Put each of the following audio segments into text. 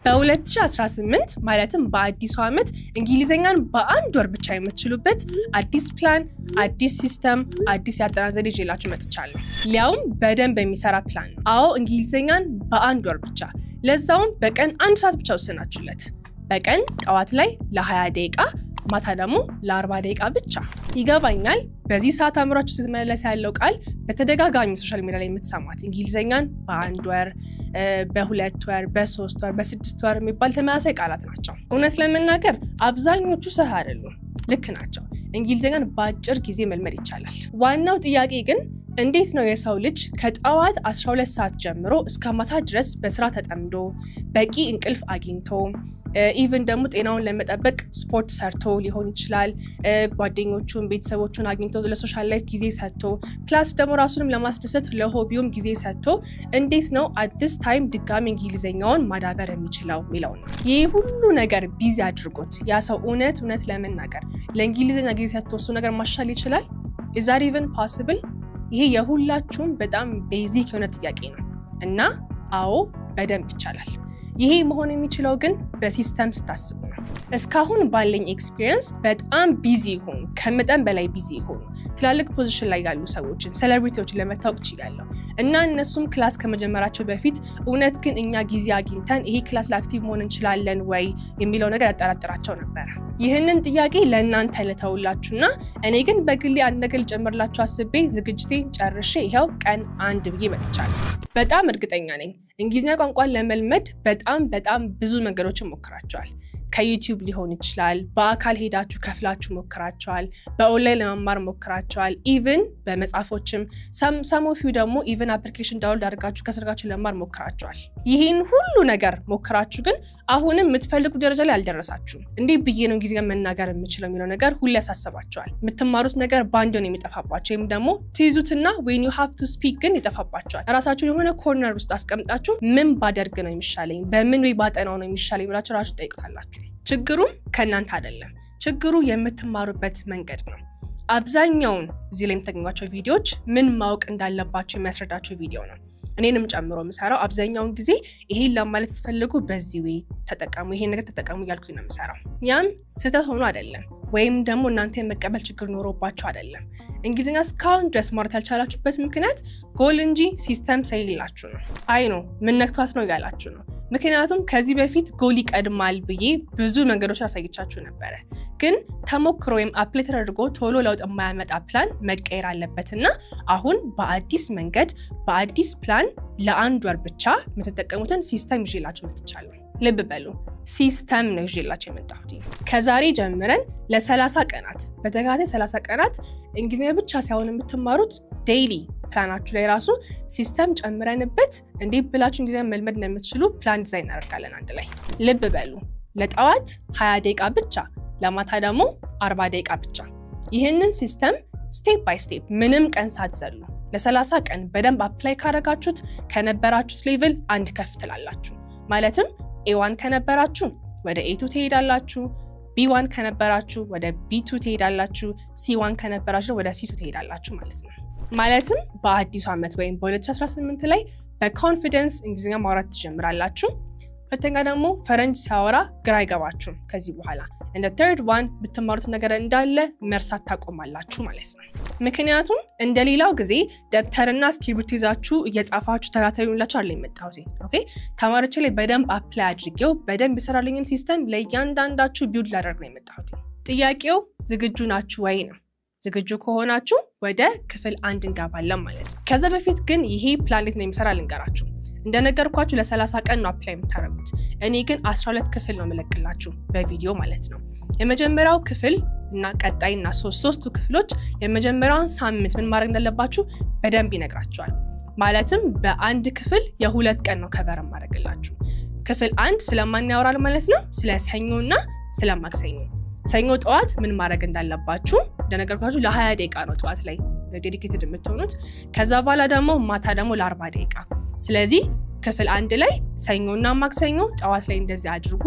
በ2018 ማለትም በአዲሱ ዓመት እንግሊዘኛን በአንድ ወር ብቻ የምትችሉበት አዲስ ፕላን፣ አዲስ ሲስተም፣ አዲስ የአጠናን ዘዴ ይዤላችሁ መጥቻለሁ። ሊያውም በደንብ የሚሰራ ፕላን ነው። አዎ እንግሊዘኛን በአንድ ወር ብቻ፣ ለዛውም በቀን 1 ሰዓት ብቻ ወስናችሁለት። በቀን ጠዋት ላይ ለ20 ደቂቃ፣ ማታ ደግሞ ለ40 ደቂቃ ብቻ። ይገባኛል በዚህ ሰዓት አእምሯችሁ ስትመለስ ያለው ቃል በተደጋጋሚ ሶሻል ሚዲያ ላይ የምትሰማት እንግሊዘኛን በ1 ወር፣ በ2 ወር፣ በ3 ወር፣ በ6 ወር የሚባል ተመሳሳይ ቃላት ናቸው። እውነት ለመናገር አብዛኞቹ ስህ አይደሉም፣ ልክ ናቸው። እንግሊዘኛን በአጭር ጊዜ መልመድ ይቻላል። ዋናው ጥያቄ ግን እንዴት ነው የሰው ልጅ ከጠዋት 12 ሰዓት ጀምሮ እስከ ማታ ድረስ በስራ ተጠምዶ በቂ እንቅልፍ አግኝቶ ኢቭን ደግሞ ጤናውን ለመጠበቅ ስፖርት ሰርቶ ሊሆን ይችላል፣ ጓደኞቹን ቤተሰቦቹን አግኝቶ ለሶሻል ላይፍ ጊዜ ሰጥቶ ፕላስ ደግሞ ራሱንም ለማስደሰት ለሆቢውም ጊዜ ሰጥቶ እንዴት ነው አዲስ ታይም ድጋሚ እንግሊዘኛውን ማዳበር የሚችለው የሚለው ነው። ይህ ሁሉ ነገር ቢዚ አድርጎት ያ ሰው እውነት ለመናገር ለእንግሊዘኛ ጊዜ ሰጥቶ እሱ ነገር ማሻል ይችላል? is that even possible? ይሄ የሁላችሁም በጣም ቤዚክ የሆነ ጥያቄ ነው እና አዎ በደንብ ይቻላል። ይሄ መሆን የሚችለው ግን በሲስተም ስታስቡ ነው። እስካሁን ባለኝ ኤክስፒሪየንስ በጣም ቢዚ ሆኑ፣ ከመጠን በላይ ቢዚ ሆኑ ትላልቅ ፖዚሽን ላይ ያሉ ሰዎችን፣ ሴሌብሪቲዎችን ለመታወቅ ይችላል እና እነሱም ክላስ ከመጀመራቸው በፊት እውነት ግን እኛ ጊዜ አግኝተን ይሄ ክላስ ለአክቲቭ መሆን እንችላለን ወይ የሚለው ነገር ያጠራጥራቸው ነበር። ይህንን ጥያቄ ለእናንተ ልተውላችሁና እኔ ግን በግሌ አንድ ነገር ልጨምርላችሁ አስቤ ዝግጅቴን ጨርሼ ይኸው ቀን 1 ብዬ መጥቻለሁ። በጣም እርግጠኛ ነኝ እንግሊዝኛ ቋንቋን ለመልመድ በጣም ብዙ መንገዶችን ሞክራችኋል። ከዩቲዩብ ሊሆን ይችላል፣ በአካል ሄዳችሁ ከፍላችሁ ሞክራችኋል፣ በኦንላይን ለመማር ሞክራችኋል፣ ኢቭን በመጽሐፎችም some of you ደግሞ ኢቭን አፕሊኬሽን ዳውንሎድ አድርጋችሁ ከስልካችሁ ለመማር ሞክራችኋል። ይህን ሁሉ ነገር ሞክራችሁ ግን አሁንም የምትፈልጉ ደረጃ ላይ አልደረሳችሁም። እንዴት ብዬ ነው እንግሊዝኛ መናገር የምችለው የሚለው ነገር ሁሉ ያሳስባችኋል። የምትማሩት ነገር ባንድ ነው የሚጠፋባችሁ፣ ወይም ደግሞ ትይዙትና when you have to speak ግን ይጠፋባችኋል። ራሳችሁን የሆነ ኮርነር ውስጥ አስቀምጣችሁ ምን ባደርግ ነው የሚሻለኝ፣ በምን ወይ ባጠናው ነው የሚሻለኝ ብላችሁ ራሳችሁ ጠይቁታላችሁ። ችግሩም ከእናንተ አይደለም፣ ችግሩ የምትማሩበት መንገድ ነው። አብዛኛውን እዚህ ላይ የምታገኟቸው ቪዲዮዎች ምን ማወቅ እንዳለባቸው የሚያስረዳቸው ቪዲዮ ነው። እኔንም ጨምሮ የምሰራው አብዛኛውን ጊዜ ይሄን ለማለት ስፈልጉ በዚህ ወይ ተጠቀሙ፣ ይሄን ነገር ተጠቀሙ እያልኩኝ ነው የምሰራው። ያም ስህተት ሆኖ አይደለም፣ ወይም ደግሞ እናንተ የመቀበል ችግር ኖሮባችሁ አይደለም። እንግሊዝኛ እስካሁን ድረስ ማውራት ያልቻላችሁበት ምክንያት ጎል እንጂ ሲስተም ሳይላችሁ ነው። አይ ነው ምን ነክቷት ነው እያላችሁ ነው። ምክንያቱም ከዚህ በፊት ጎል ይቀድማል ብዬ ብዙ መንገዶችን አሳይቻችሁ ነበረ። ግን ተሞክሮ ወይም አፕላይ ተደርጎ ቶሎ ለውጥ የማያመጣ ፕላን መቀየር አለበትና አሁን በአዲስ መንገድ በአዲስ ፕላን ለ1 ወር ብቻ የምትጠቀሙትን ሲስተም ይዤላችሁ መጥቻለሁ። ልብ በሉ ሲስተም ነው ይዤላችሁ የመጣሁት። ከዛሬ ጀምረን ለ30 ቀናት በተከታታይ 30 ቀናት እንግሊዝኛ ብቻ ሳይሆን የምትማሩት ዴይሊ ፕላናችሁ ላይ ራሱ ሲስተም ጨምረንበት እንዴት ብላችሁ እንግሊዝኛ መልመድ እንደምትችሉ ፕላን ዲዛይን እናደርጋለን አንድ ላይ። ልብ በሉ ለጠዋት 20 ደቂቃ ብቻ፣ ለማታ ደግሞ 40 ደቂቃ ብቻ። ይህንን ሲስተም ስቴፕ ባይ ስቴፕ ምንም ቀን ሳትዘሉ ለ30 ቀን በደንብ አፕላይ ካረጋችሁት ከነበራችሁት ሌቭል 1 ከፍ ትላላችሁ። ማለትም A1 ከነበራችሁ ወደ A2 ትሄዳላችሁ፣ B1 ከነበራችሁ ወደ B2 ትሄዳላችሁ፣ C1 ከነበራችሁ ወደ C2 ትሄዳላችሁ ማለት ነው። ማለትም በአዲሱ ዓመት ወይም በ2018 ላይ በኮንፊደንስ እንግሊዝኛ ማውራት ትጀምራላችሁ። ሁለተኛ ደግሞ ፈረንጅ ሲያወራ ግራ አይገባችሁም። ከዚህ በኋላ እንደ third one ብትማሩት ነገር እንዳለ መርሳት ታቆማላችሁ ማለት ነው። ምክንያቱም እንደሌላው ጊዜ ደብተርና እስክሪብቶ ይዛችሁ እየጻፋችሁ ተከታተሉላችሁ አይደል የመጣሁት። ኦኬ ተማሪዎች ላይ በደንብ አፕላይ አድርጌው በደንብ ይሰራልኝን ሲስተም ለእያንዳንዳችሁ ቢውልድ ላደርግ ነው የመጣሁት። ጥያቄው ዝግጁ ናችሁ ወይ ነው። ዝግጁ ከሆናችሁ ወደ ክፍል 1 እንገባለን ማለት ነው። ከዛ በፊት ግን ይሄ ፕላኔት ነው የሚሰራ ልንገራችሁ። እንደነገርኳችሁ ለ30 ቀን ነው አፕላይ የምታረጉት። እኔ ግን 12 ክፍል ነው የምለቅላችሁ በቪዲዮ ማለት ነው። የመጀመሪያው ክፍል እና ቀጣይና ሶስቱ ክፍሎች የመጀመሪያውን ሳምንት ምን ማድረግ እንዳለባችሁ በደንብ ይነግራችኋል። ማለትም በአንድ ክፍል የ2 ቀን ነው ከቨር ማድረግላችሁ። ክፍል 1 ስለማን ያወራል ማለት ነው? ስለ ሰኞና ስለ ማክሰኞ። ሰኞ ጠዋት ምን ማድረግ እንዳለባችሁ እንደነገርኳችሁ ለ20 ደቂቃ ነው ጠዋት ላይ ዴዲኬትድ የምትሆኑት። ከዛ በኋላ ደግሞ ማታ ደግሞ ለ40 ደቂቃ። ስለዚህ ክፍል 1 ላይ ሰኞና ማክሰኞ ጠዋት ላይ እንደዚህ አድርጉ፣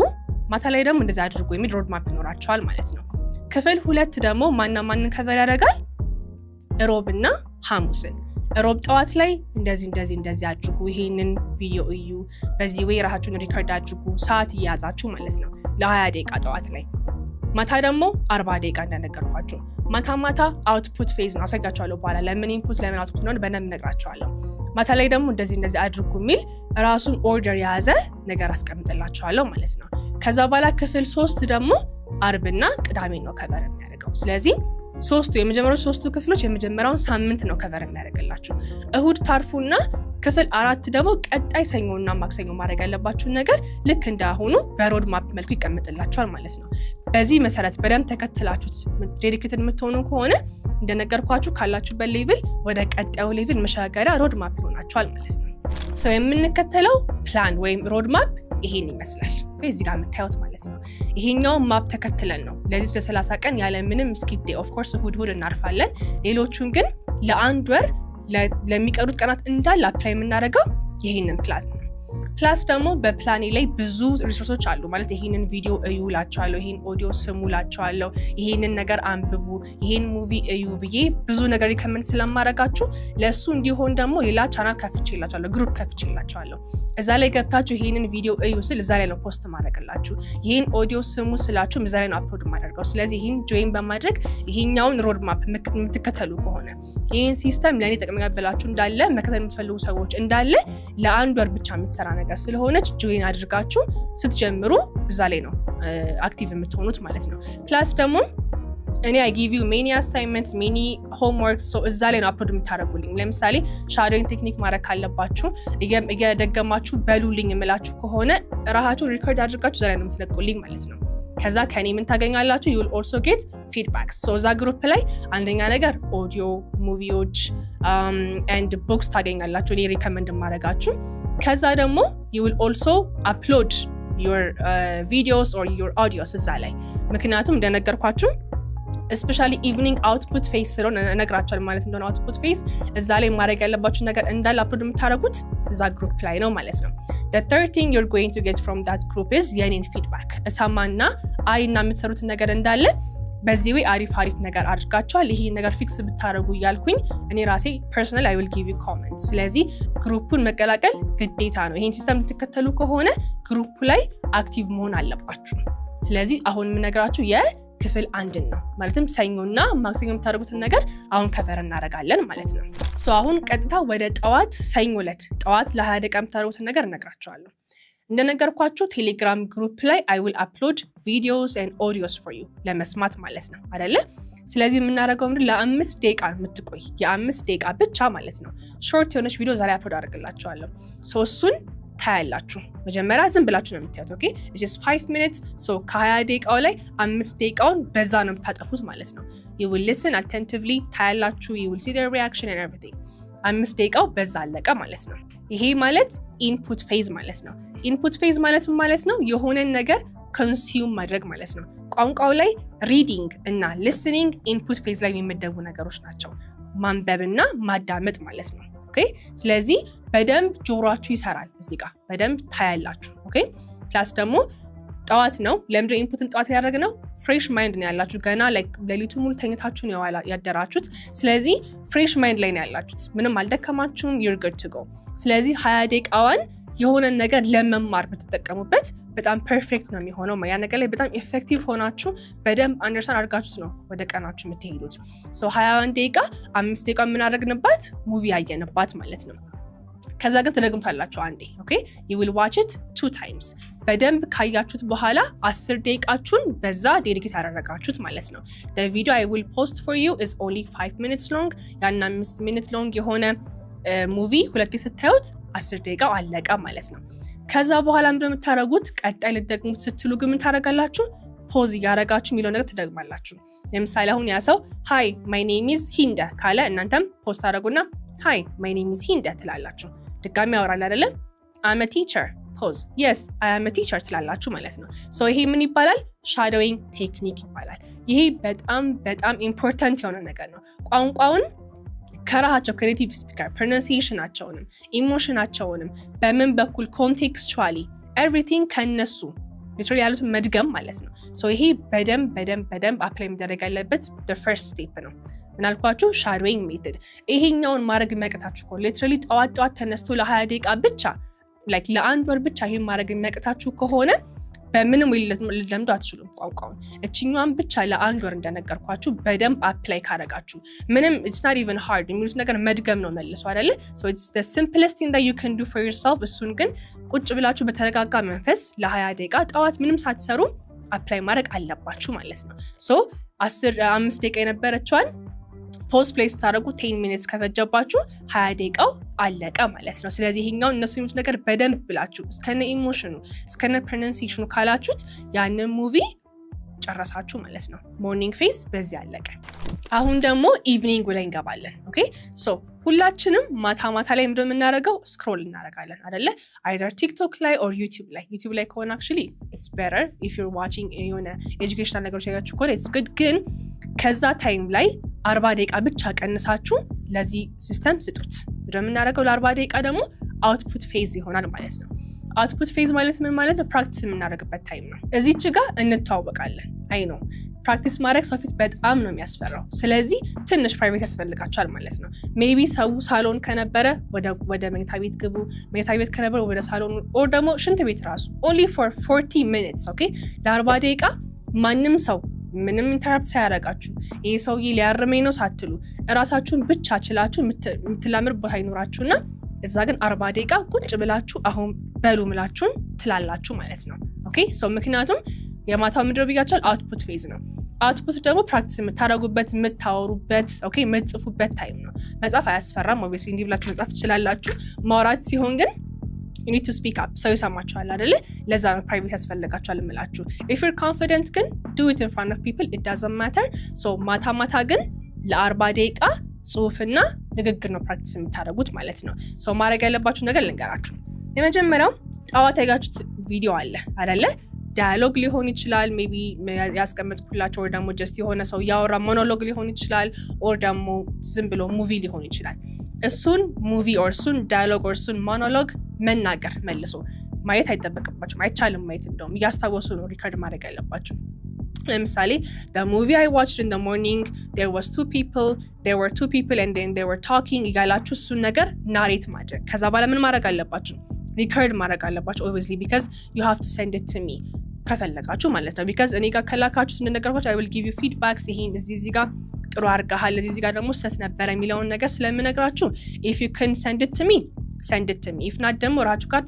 ማታ ላይ ደግሞ እንደዚህ አድርጉ የሚል ሮድ ማፕ ይኖራቸዋል ማለት ነው። ክፍል 2 ደግሞ ማንን ከቨር ያደርጋል? ሮብና ሐሙስን። ሮብ ጠዋት ላይ እንደዚህ አድርጉ፣ ይሄንን ቪዲዮ እዩ፣ በዚህ ወይ ራሳችሁን ሪከርድ አድርጉ፣ ሰዓት እያያዛችሁ ማለት ነው ለ20 ደቂቃ ጠዋት ላይ። ማታ ደግሞ 40 ደቂቃ እንደነገርኳችሁ። ማታ አውትፑት ፌዝ ነው አሳያችኋለሁ በኋላ ለምን ኢንፑት ለምን አውትፑት ነው በደንብ እነግራችኋለሁ። ማታ ላይ ደግሞ እንደዚህ አድርጉ የሚል ራሱን ኦርደር የያዘ ነገር አስቀምጥላችኋለሁ ማለት ነው። ከዛ በኋላ ክፍል 3 ደግሞ አርብና ቅዳሜ ነው ከቨር የሚያደርገው። ስለዚህ የመጀመሪያው 3 ክፍሎች የመጀመሪያውን ሳምንት ነው ከቨር የሚያደርግላችሁ። እሁድ ታርፉና ክፍል 4 ደግሞ ቀጣይ ሰኞና ማክሰኞ ማድረግ ያለባችሁን ነገር ልክ እንዳሁኑ በሮድ ማፕ መልኩ ይቀመጥላችኋል ማለት ነው። በዚህ መሰረት በደንብ ተከትላችሁት ዴዲኬትድ የምትሆኑ ከሆነ እንደነገርኳችሁ ካላችሁበት ሌቭል ወደ ቀጣዩ ሌቭል መሻገሪያ ሮድ ማፕ ይሆናችኋል ማለት ነው። የምንከተለው ፕላን ወይም ሮድ ማፕ ይሄን ይመስላል። እዚህ ጋር የምታዩት ማለት ነው። ይሄኛው ማፕ ተከትለን ነው ለዚህ ለ30 ቀን ያለ ምንም ስኪፕ ዴይ ኦፍ ኮርስ እሁድ እናርፋለን። ሌሎቹን ግን ለአንድ ወር ለሚቀሩት ቀናት እንዳለ አፕላይ የምናደርገው ይሄንን ፕላን ነው። ፕላስ ደግሞ በፕላኔ ላይ ብዙ ሪሶርሶች አሉ ማለት ይሄንን ቪዲዮ እዩ ላችኋለሁ፣ ይሄን ኦዲዮ ስሙ ላችኋለሁ፣ ይሄንን ነገር አንብቡ፣ ይሄን ሙቪ እዩ ብዬ ብዙ ነገር ሪከመንድ ስለማረጋችሁ ለሱ እንዲሆን ደግሞ ሌላ ቻናል ከፍቼላችኋለሁ፣ ግሩፕ ከፍቼላችኋለሁ። እዛ ላይ ገብታችሁ ይሄንን ቪዲዮ እዩ ስል እዛ ላይ ነው ፖስት ማድረግላችሁ፣ ይሄን ኦዲዮ ስሙ ስላችሁ እዛ ላይ ነው አፕሎድ ማድረገው። ስለዚህ ይሄን ጆይን በማድረግ ይሄኛውን ሮድ ማፕ የምትከተሉ ከሆነ ይሄን ሲስተም ለኔ ጠቅመኛል ብላችሁ እንዳለ መከተል የምትፈልጉ ሰዎች እንዳለ ለአንድ ወር ብቻ የምትሰራ ነገር ስለሆነች ጆይን አድርጋችሁ ስትጀምሩ እዛ ላይ ነው አክቲቭ የምትሆኑት ማለት ነው። ፕላስ ደግሞ እኔ I give you many assignments many homeworks so እዛ ላይ ነው አፕሎድ የምታደርጉልኝ። ለምሳሌ ሻዶዊንግ ቴክኒክ ማድረግ ካለባችሁ እየደገማችሁ በሉልኝ የምላችሁ ከሆነ ራሳችሁን ሪኮርድ አድርጋችሁ እዛ ላይ ነው የምትለቁልኝ ማለት ነው። ከዛ ከኔ ምን ታገኛላችሁ? you will also get feedbacks so እዛ ግሩፕ ላይ አንደኛ ነገር ኦዲዮ ሙቪዎች and books ታገኛላችሁ እኔ ሪከመንድ ማድረጋችሁ። ከዛ ደግሞ you will also upload your videos or your audios እዛ ላይ ምክንያቱም እንደነገርኳችሁ especially evening output phase ስለሆነ እነግራችኋል ማለት እንደሆነ output phase እዛ ላይ ማድረግ ያለባችሁ ነገር እንዳለ አፕሎድ የምታደርጉት እዛ ግሩፕ ላይ ነው ማለት ነው። the third thing you're going to get from that group is የኔን ፊድባክ እሰማና አይና የምትሰሩት ነገር እንዳለ በዚህ ወይ አሪፍ ነገር አድርጋችኋል ይሄ ነገር ፊክስ ብታረጉ እያልኩኝ እኔ ራሴ personally I will give you comments። ስለዚህ ግሩፑን መቀላቀል ግዴታ ነው። ይሄን ሲስተም ልትከተሉ ከሆነ ግሩፑ ላይ አክቲቭ መሆን አለባችሁ። ስለዚህ አሁን የምነግራችሁ ክፍል 1 ነው ማለትም ሰኞና ማክሰኞ የምታደርጉትን ነገር አሁን ከቨር እናደርጋለን ማለት ነው። አሁን ቀጥታ ወደ ሰኞ ዕለት ጠዋት ለ20 ደቂቃ የምታደርጉትን ነገር እነግራችኋለሁ። እንደነገርኳችሁ ቴሌግራም ግሩፕ ላይ I will upload videos and audios for you ለመስማት ማለት ነው አይደለ? ስለዚህ የምናደርገው ለ5 ደቂቃ የምትቆይ የ5 ደቂቃ ብቻ ማለት ነው ሾርት የሆነች ቪዲዮ ዛሬ አፕሎድ አደርግላችኋለሁ። እሱን ታያላችሁ። መጀመሪያ ዝም ብላችሁ ነው የምታዩት። ኦኬ it's just 5 minutes ከ20 ደቂቃው ላይ 5 ደቂቃውን በዛ ነው የምታጠፉት ማለት ነው። you will listen attentively ታያላችሁ you will see their reaction and everything 5 ደቂቃው በዛ አለቀ ማለት ነው። ይሄ ማለት ኢንፑት ፌዝ ማለት ነው። ኢንፑት ፌዝ ማለት ነው የሆነን ነገር ኮንሱም ማድረግ ማለት ነው። ቋንቋው ላይ ሪዲንግ እና ሊስኒንግ ኢንፑት ፌዝ ላይ የሚመደቡ ነገሮች ናቸው። ማንበብና ማዳመጥ ማለት ነው። ኦኬ ስለዚህ በደንብ ጆሮአችሁ ይሰራል እዚህ ጋር በደንብ ታያላችሁ። ኦኬ ፕላስ ደግሞ ጠዋት ነው ለምንድነው ኢንፑትን ጠዋት ያደረግነው? ፍሬሽ ማይንድ ነው ያላችሁ ገና ለሊቱ ሙሉ ተኝታችሁ ነው ያደራችሁት። ስለዚህ ፍሬሽ ማይንድ ላይ ነው ያላችሁት ምንም አልደከማችሁም you're good to go። ስለዚህ 20 ደቂቃዋን የሆነ ነገር ለመማር ብትጠቀሙበት በጣም ፐርፌክት ነው የሚሆነው። ያ ነገር ላይ በጣም ኢፌክቲቭ ሆናችሁ በደንብ አንደርስታንድ አድርጋችሁት ነው ወደ ቀናችሁ የምትሄዱት። 21 ደቂቃ 5 ደቂቃ የምናደርግንባት ሙቪ ያየንባት ማለት ነው። ከዛ ግን ተደግምታላችሁ አንዴ። ኦኬ you will watch it 2 times በደንብ ካያችሁት በኋላ 10 ደቂቃችሁን በዛ ዴዲኬት ያደረጋችሁት ማለት ነው። the video I will post for you is only 5 minutes long ያና 5 minutes long የሆነ ሙቪ ሁለቴ ስታዩት 10 ደቂቃው አለቀ ማለት ነው። ከዛ በኋላ ምንድነው የምታደርጉት? ቀጣይ ልትደግሙት ስትሉ ግን ምን ታደርጋላችሁ? ፖዝ እያደረጋችሁ የሚለው ነገር ትደግማላችሁ። ለምሳሌ አሁን ያ ሰው hi my name is ሂንደ ካለ እናንተም ፖዝ ታደርጉና hi my name is ሂንደ ትላላችሁ። ድጋሚ ያወራል አይደለም? I'm a teacher pause yes I am a teacher ትላላችሁ ማለት ነው። ይሄ ምን ይባላል? ሻዶዊንግ ቴክኒክ ይባላል። ይሄ በጣም ኢምፖርታንት የሆነ ነገር ነው። ቋንቋውን ከራሳቸው ክሬቲቭ ስፒከር ፕሮናንሲዬሽናቸውንም ኢሞሽናቸውንም በምን በኩል ኮንቴክስቹዋሊ ኤቭሪቲንግ ከነሱ ሊትራሊ ያሉትን መድገም ማለት ነው። ይሄ በደንብ አፕላይ መደረግ ያለበት the first step ነው። ምናልኳችሁ ሻዶዊንግ ሜተድ። ይሄኛውን ማድረግ የሚያቅታችሁ ከሆነ ሊትራሊ ጠዋት ተነስቶ ለ20 ደቂቃ ብቻ ላይክ ለ1 ወር ብቻ ይሄን ማድረግ የሚያቅታችሁ ከሆነ በምንም ልለምዱ አትችሉም ቋንቋውን። እችኛዋን ብቻ ለ1 ወር እንደነገርኳችሁ በደንብ አፕላይ ካረጋችሁ ምንም it's not even hard የሚሉት ነገር መድገም ነው መልሶ አይደለ? So it's the simplest thing that you can do for yourself። እሱን ግን ቁጭ ብላችሁ በተረጋጋ መንፈስ ለ20 ደቂቃ ጠዋት ምንም ሳትሰሩ አፕላይ ማድረግ አለባችሁ ማለት ነው። ሶ 5 ደቂቃ የነበረችዋን ፖስት ፕሌይ ስታደርጉ 10 ሚኒትስ ከፈጀባችሁ 20 ደቂቃው አለቀ ማለት ነው። ስለዚህ ይሄኛው እነሱ የሚሉት ነገር በደንብ ብላችሁ እስከነ ኢሞሽኑ እስከነ ፕሮናንሲዬሽኑ ካላችሁት ያንን ሙቪ ጨረሳችሁ ማለት ነው። ሞርኒንግ ፌዝ በዚህ አለቀ። አሁን ደግሞ ኢቭኒንግ ላይ እንገባለን። ኦኬ ሶ ሁላችንም ማታ ላይ ምንድነው የምናደርገው? ስክሮል እናደርጋለን አይደለ? either ቲክቶክ ላይ or ዩቲዩብ ላይ ከሆነ actually it's better if you're watching የሆነ ኤጁኬሽናል ነገሮች ያያችሁ ከሆነ it's good። ግን ከዛ ታይም ላይ 40 ደቂቃ ብቻ ቀንሳችሁ ለዚህ ሲስተም ስጡት። ምንድነው የምናደርገው? ለ40 ደቂቃ ደግሞ አውትፑት ፌዝ ይሆናል ማለት ነው። አውትፑት ፌዝ ማለት ምን ማለት ነው? ፕራክቲስ የምናደርግበት ታይም ነው። እዚች ጋር እንተዋወቃለን። አይ ነው ፕራክቲስ ማድረግ ሰው ፊት በጣም ነው የሚያስፈራው። ስለዚህ ትንሽ ፕራይቬት ያስፈልጋቸዋል ማለት ነው። ሜቢ ሰው ሳሎን ከነበረ ወደ መኝታ ቤት ግቡ፣ መኝታ ቤት ከነበረ ወደ ሳሎን ኦር ደግሞ ሽንት ቤት ራሱ only for 40 minutes ኦኬ። ለ40 ደቂቃ ማንም ሰው ምንም ኢንተራፕት ሳያረጋችሁ ይሄ ሰውዬ ሊያርመኝ ነው ሳትሉ እራሳችሁን ብቻ ችላችሁ የምትላምር ቦታ ይኖራችሁና እዛ ግን 40 ደቂቃ ቁጭ ብላችሁ አሁን በሉ ምላችሁን ትላላችሁ ማለት ነው። ኦኬ ሶ ምክንያቱም የማታው ምድር ብያችኋል አውትፑት ፌዝ ነው። አውትፑት ደግሞ ፕራክቲስ የምታደርጉበት የምታወሩበት ኦኬ የምትጽፉበት ታይም ነው። መጻፍ አያስፈራም። ኦብቪየስሊ እንዲህ ብላችሁ መጻፍ ትችላላችሁ። ማውራት ሲሆን ግን you need to speak up ሰው ይሰማችኋል አይደለ? ለዛ ነው ፕራይቬት ያስፈልጋችኋል እምላችሁ። if you're confident ግን do it in front of people, it doesn't matter። so ማታ ግን ለ40 ደቂቃ ጽሁፍና ንግግር ነው ፕራክቲስ የምታደርጉት ማለት ነው። so ማድረግ ያለባችሁ ነገር ልንገራችሁ። የመጀመሪያው ጠዋት ያያችሁት ቪዲዮ አለ አይደለ? ዳያሎግ ሊሆን ይችላል ሜቢ ያስቀመጥኩላችሁ or ደግሞ just የሆነ ሰው ያወራ ሞኖሎግ ሊሆን ይችላል or ደግሞ ዝም ብሎ ሙቪ ሊሆን ይችላል። እሱን ሙቪ or እሱን ዳያሎግ or እሱን ሞኖሎግ መናገር መልሶ ማየት አይጠበቅባችሁም። አይቻልም ማየት፣ እንደውም እያስታወሱ ነው ሪከርድ ማድረግ ያለባችሁ። ለምሳሌ the movie I watched in the morning there were two people and then they were talking ይጋላችሁ እሱን ነገር ናሬት ማድረግ። ከዛ በኋላ ምን ማድረግ አለባችሁ? ሪከርድ ማድረግ አለባችሁ obviously because you have to send it to me ከፈለጋችሁ ማለት ነው። because እኔ ጋር ከላካችሁ እንደነገርኳችሁ I will give you feedbacks ይሄን እዚህ ጋር ጥሩ አድርገሃል እዚህ ጋር ደግሞ ስህተት ነበር የሚለውን ነገር ስለምነግራችሁ if you can send it to me if not ደግሞ ራችሁ ጋር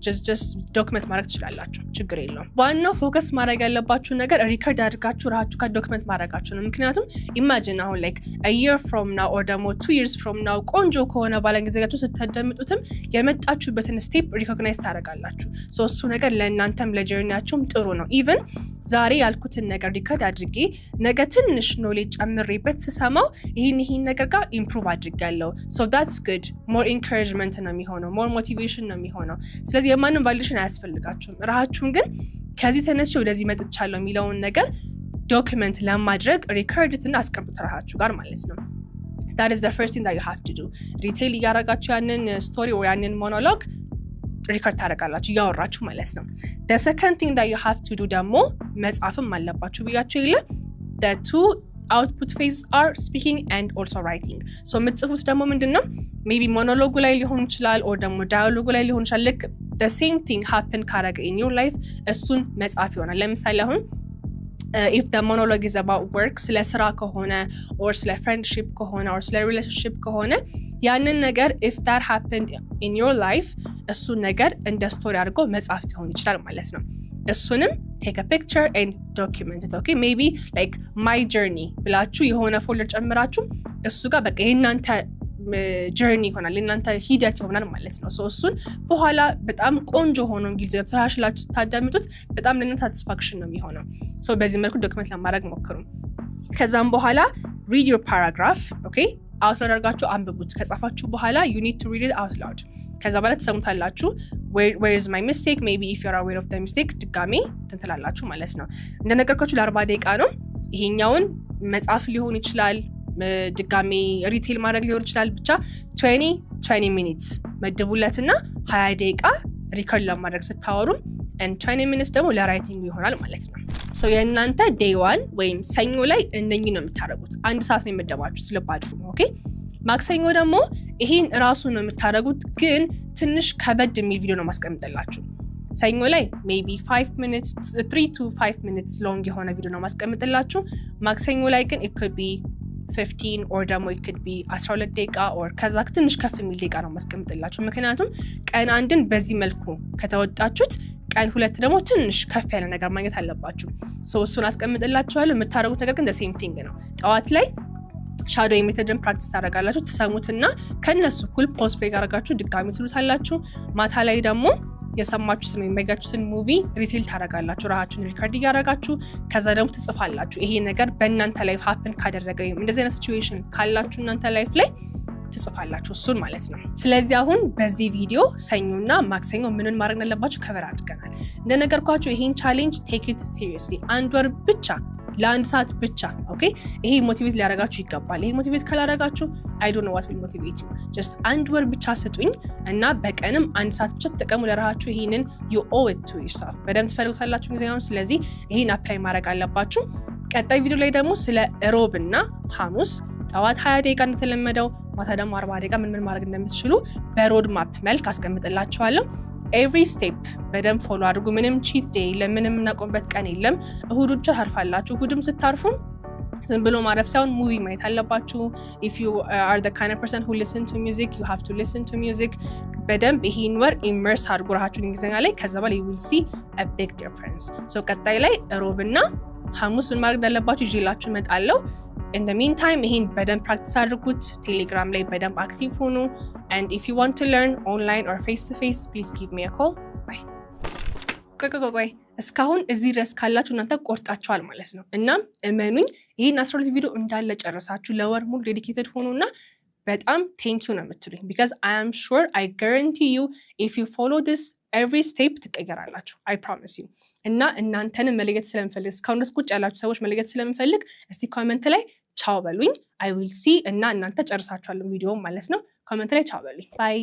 just ዶክመንት ማድረግ ትችላላችሁ፣ ችግር የለውም። ዋናው ፎከስ ማድረግ ያለባችሁ ነገር ሪከርድ አድርጋችሁ ራችሁ ጋር ዶክመንት ማድረጋችሁ ነው። ምክንያቱም ኢማጂን አሁን like a year from now or ደግሞ 2 years from now ቆንጆ ከሆነ ባለንጊዜያችሁ ስትደምጡትም የመጣችሁበትን ስቴፕ ሪኮግናይዝ ታደርጋላችሁ። እሱ ነገር ለእናንተም ለጀርኒያችሁም ጥሩ ነው። ኢቨን ዛሬ ያልኩትን ነገር ሪከርድ አድርጌ ነገ ትንሽ ኖሌጅ ጨምሬበት ስሰማው ይህን ነገር ጋር ኢምፕሩቭ አድርጌያለሁ so that's good more encouragement ነው የሚሆነው more motivation ነው የሚሆነው። ስለዚህ የማንም ቫሊዴሽን አያስፈልጋችሁም። ራሳችሁን ግን ከዚህ ተነስቼ ወደዚህ መጥቻለሁ የሚለውን ነገር ዶክመንት ለማድረግ ሪከርድትና አስቀምጡ ራሳችሁ ጋር ማለት ነው። that is the first thing that you have to do። ሪቴል እያረጋችሁ ያንን ስቶሪ ወይ ያንን ሞኖሎግ ሪከርድ ታደርጋላችሁ እያወራችሁ ማለት ነው። the second thing that you have to do ደግሞ መጻፍም አለባችሁ ብያችሁ የለ the two output phase are speaking and also writing። so ምጽፉት ደግሞ ምንድነው maybe monologue ላይ ሊሆን ይችላል or ደግሞ dialogue ላይ ሊሆን ይችላል። like the same thing happen ካረገ in your life እሱን መጻፍ ይሆናል። ለምሳሌ አሁን if the monologue is about work ስለ ስራ ከሆነ or ስለ friendship ከሆነ or ስለ relationship ከሆነ ያንን ነገር if that happened in your life እሱን ነገር እንደ ስቶሪ አድርጎ መጻፍ ሊሆን ይችላል ማለት ነው። እሱንም take a picture and document it okay maybe like my journey ብላችሁ የሆነ ፎልደር ጨምራችሁ እሱ ጋር በቃ የእናንተ ጀርኒ ይሆናል የእናንተ ሂደት ይሆናል ማለት ነው። እሱን በኋላ በጣም ቆንጆ ሆኖ እንግሊዝኛ ተሻሽላችሁ ታዳምጡት በጣም ለእናንተ ሳቲስፋክሽን ነው የሚሆነው። በዚህ መልኩ ዶክመንት ለማድረግ ሞክሩ። ከዛም በኋላ read your paragraph okay out loud አድርጋችሁ አንብቡት። ከጻፋችሁ በኋላ you need to read it out loud። ከዛ በኋላ ተሰሙታላችሁ where is my mistake maybe if you're aware of the mistake ድጋሜ ትንትላላችሁ ማለት ነው። እንደነገርኳችሁ ለ40 ደቂቃ ነው። ይሄኛውን መጻፍ ሊሆን ይችላል ድጋሜ ሪቴል ማድረግ ሊሆን ይችላል። ብቻ 20 minutes መድቡለትና 20 ደቂቃ ሪከርድ ለማድረግ ስታወሩ and 20 minutes ደግሞ ለራይቲንግ ይሆናል ማለት ነው። ሶ የእናንተ day 1 ወይም ሰኞ ላይ እነኚህ ነው የምታደርጉት። 1 ሰዓት ነው የምደባችሁት ልብ አድርጉ። ኦኬ ማክሰኞ ደግሞ ይሄን ራሱ ነው የምታደርጉት፣ ግን ትንሽ ከበድ የሚል ቪዲዮ ነው ማስቀምጥላችሁ። ሰኞ ላይ maybe 5 minutes 3 to 5 minutes long የሆነ ቪዲዮ ነው ማስቀምጥላችሁ። ማክሰኞ ላይ ግን it could be 15 or ደግሞ it could be 12 ደቂቃ or ከዛ ትንሽ ከፍ የሚል ደቂቃ ነው ማስቀምጥላችሁ። ምክንያቱም ቀን 1ን በዚህ መልኩ ከተወጣችሁት ቀን 2 ደግሞ ትንሽ ከፍ ያለ ነገር ማግኘት አለባችሁ። ሶ እሱን አስቀምጥላችኋለሁ። የምታደርጉት ነገር ግን the same thing ነው። ጠዋት ላይ ሻዶው ሜተድን ፕራክቲስ ታደርጋላችሁ፣ ትሰሙትና ከነሱ እኩል ፖስት ፕሌይ ያደርጋችሁ ድጋሚ ትሉታላችሁ። ማታ ላይ ደግሞ የሰማችሁትን ወይም ያያችሁትን ሙቪ ሪቴል ታደርጋላችሁ፣ ራሳችሁን ሪከርድ እያደረጋችሁ ከዛ ደግሞ ትጽፋላችሁ። ይሄ ነገር በእናንተ ላይፍ ሀፕን ካደረገ ወይም እንደዚህ አይነት ሲቹዌሽን ካላችሁ እናንተ ላይፍ ላይ ትጽፋላችሁ እሱን ማለት ነው። ስለዚህ አሁን በዚህ ቪዲዮ ሰኞና ማክሰኞ ምንን ማድረግ እንዳለባችሁ ከቨር አድርገናል። እንደነገርኳችሁ ይሄን ቻሌንጅ ቴክ ኢት ሲሪየስሊ 1 ወር ብቻ ለ1 ሰዓት ብቻ። ኦኬ ይሄ ሞቲቬት ሊያደርጋችሁ ይገባል። ይሄ ሞቲቬት ካላደረጋችሁ I don't know what will motivate you. just 1 ወር ብቻ ስጡኝ እና በቀንም 1 ሰዓት ብቻ ተጠቀሙ ለራሳችሁ። ይሄንን you owe it to yourself በደንብ ትፈልጉታላችሁ ጊዜውን። ስለዚህ ይሄን አፕላይ ማድረግ አለባችሁ። ቀጣይ ቪዲዮ ላይ ደግሞ ስለ ሮብና ሐሙስ ጠዋት 20 ደቂቃ እንደተለመደው ማታ ደግሞ 40 ደቂቃ ምን ማድረግ እንደምትችሉ በሮድ ማፕ መልክ አስቀምጥላችኋለሁ። ኤቭሪ ስቴፕ በደንብ ፎሎ አድርጉ። ምንም ቺት ዴይ ለምንም እናቆምበት ቀን የለም። እሁድ ብቻ ታርፋላችሁ። እሁድም ስታርፉ ዝም ብሎ ማረፍ ሳይሆን ሙቪ ማየት አለባችሁ። if you are the kind of person who listen to music you have to listen to music። በደንብ ይሄን ወር ኢመርስ አድርጉ ራሳችሁን እንግሊዝኛ ላይ። ከዛ በኋላ you will see a big difference። so ቀጣይ ላይ ሮብና ሐሙስ ምን ማድረግ እንዳለባችሁ ይዤላችሁ እመጣለሁ። in the meantime ይሄን በደንብ ፕራክቲስ አድርጉት። ቴሌግራም ላይ በደንብ አክቲቭ ሁኑ። and if you want to learn online or face to face please give me a call. bye። ቆይ እስካሁን እዚህ ድረስ ካላችሁ እናንተ ቆርጣችኋል ማለት ነው። እናም እመኑኝ ይሄን 12 ቪዲዮ እንዳለ ጨረሳችሁ ለወር ሙሉ ዴዲኬትድ ሆኑና በጣም ቴንክ ዩ ነው የምትሉኝ because I am sure I guarantee you if you follow this every step ትቀየራላችሁ። I promise you። እና እናንተን መለየት ስለምፈልግ እስካሁን ድረስ ቁጭ ያላችሁ ሰዎች መለየት ስለምፈልግ እስቲ ኮሜንት ላይ ቻው በሉኝ። I will see እና እናንተ ጨርሳችኋል ቪዲዮ ማለት ነው። ኮሜንት ላይ ቻው በሉኝ። bye።